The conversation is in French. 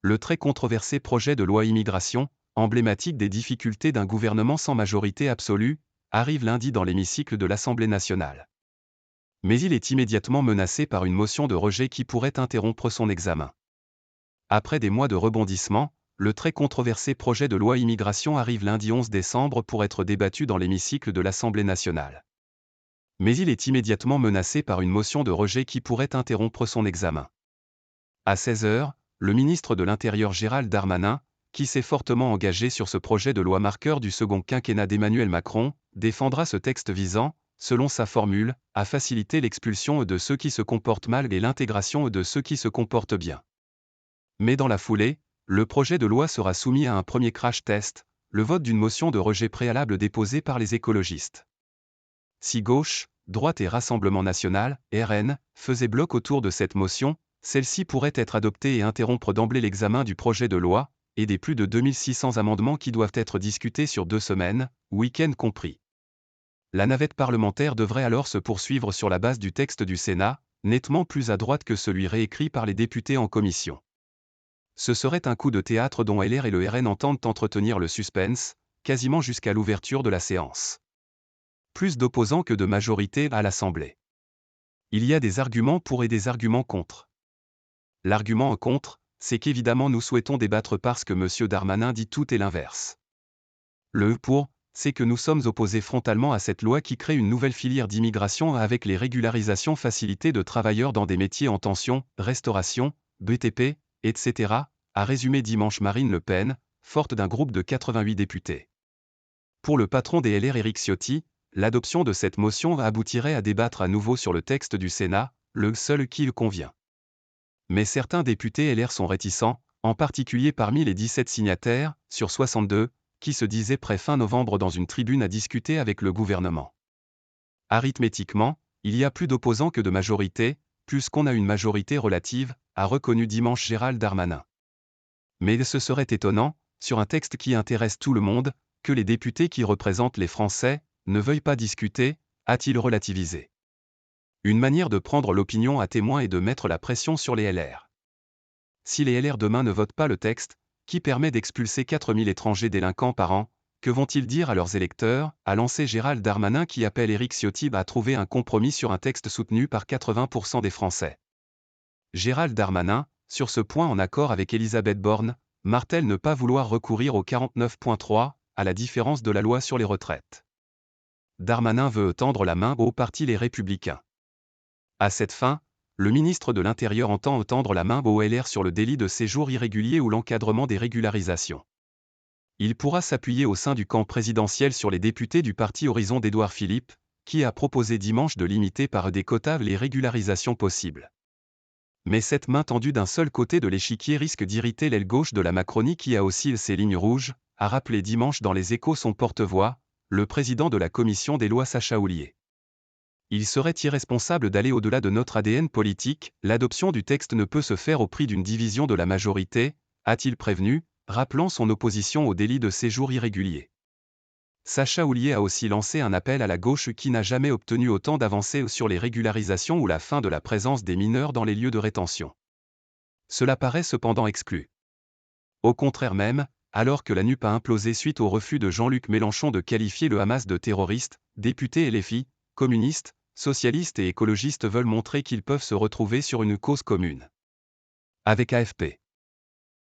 Le très controversé projet de loi immigration, emblématique des difficultés d'un gouvernement sans majorité absolue, arrive lundi dans l'hémicycle de l'Assemblée nationale. Mais il est immédiatement menacé par une motion de rejet qui pourrait interrompre son examen. Après des mois de rebondissements, le très controversé projet de loi immigration arrive lundi 11 décembre pour être débattu dans l'hémicycle de l'Assemblée nationale. Mais il est immédiatement menacé par une motion de rejet qui pourrait interrompre son examen. À 16 h, le ministre de l'Intérieur Gérald Darmanin, qui s'est fortement engagé sur ce projet de loi marqueur du second quinquennat d'Emmanuel Macron, défendra ce texte visant, selon sa formule, à faciliter l'expulsion de ceux qui se comportent mal et l'intégration de ceux qui se comportent bien. Mais dans la foulée, le projet de loi sera soumis à un premier crash test, le vote d'une motion de rejet préalable déposée par les écologistes. Si gauche, droite et Rassemblement national, RN, faisaient bloc autour de cette motion, celle-ci pourrait être adoptée et interrompre d'emblée l'examen du projet de loi, et des plus de 2600 amendements qui doivent être discutés sur 2 semaines, week-end compris. La navette parlementaire devrait alors se poursuivre sur la base du texte du Sénat, nettement plus à droite que celui réécrit par les députés en commission. Ce serait un coup de théâtre dont LR et le RN entendent entretenir le suspense, quasiment jusqu'à l'ouverture de la séance. Plus d'opposants que de majorité à l'Assemblée. Il y a des arguments pour et des arguments contre. L'argument contre, c'est qu'évidemment nous souhaitons débattre parce que M. Darmanin dit tout et l'inverse. Le pour, c'est que nous sommes opposés frontalement à cette loi qui crée une nouvelle filière d'immigration avec les régularisations facilitées de travailleurs dans des métiers en tension, restauration, BTP, etc., a résumé dimanche Marine Le Pen, forte d'un groupe de 88 députés. Pour le patron des LR Éric Ciotti, l'adoption de cette motion aboutirait à débattre à nouveau sur le texte du Sénat, le seul qui le convient. Mais certains députés LR sont réticents, en particulier parmi les 17 signataires, sur 62, qui se disaient prêts fin novembre dans une tribune à discuter avec le gouvernement. Arithmétiquement, il y a plus d'opposants que de majorité, puisqu'on a une majorité relative, a reconnu dimanche Gérald Darmanin. Mais ce serait étonnant, sur un texte qui intéresse tout le monde, que les députés qui représentent les Français ne veuillent pas discuter, a-t-il relativisé. Une manière de prendre l'opinion à témoin et de mettre la pression sur les LR. Si les LR demain ne votent pas le texte, qui permet d'expulser 4000 étrangers délinquants par an, que vont-ils dire à leurs électeurs, a lancé Gérald Darmanin qui appelle Éric Ciotti à trouver un compromis sur un texte soutenu par 80% des Français. Gérald Darmanin, sur ce point en accord avec Elisabeth Borne, martèle ne pas vouloir recourir au 49.3, à la différence de la loi sur les retraites. Darmanin veut tendre la main au parti Les Républicains. À cette fin, le ministre de l'Intérieur entend tendre la main au LR sur le délit de séjour irrégulier ou l'encadrement des régularisations. Il pourra s'appuyer au sein du camp présidentiel sur les députés du parti Horizon d'Édouard Philippe, qui a proposé dimanche de limiter par des quotas les régularisations possibles. Mais cette main tendue d'un seul côté de l'échiquier risque d'irriter l'aile gauche de la Macronie qui a aussi ses lignes rouges, a rappelé dimanche dans Les Échos son porte-voix, le président de la commission des lois Sacha Houlié. Il serait irresponsable d'aller au-delà de notre ADN politique, l'adoption du texte ne peut se faire au prix d'une division de la majorité, a-t-il prévenu, rappelant son opposition au délit de séjour irrégulier. Sacha Houlié a aussi lancé un appel à la gauche qui n'a jamais obtenu autant d'avancées sur les régularisations ou la fin de la présence des mineurs dans les lieux de rétention. Cela paraît cependant exclu. Au contraire même, alors que la NUP a implosé suite au refus de Jean-Luc Mélenchon de qualifier le Hamas de terroriste, députés LFI, communistes, socialistes et écologistes veulent montrer qu'ils peuvent se retrouver sur une cause commune. Avec AFP.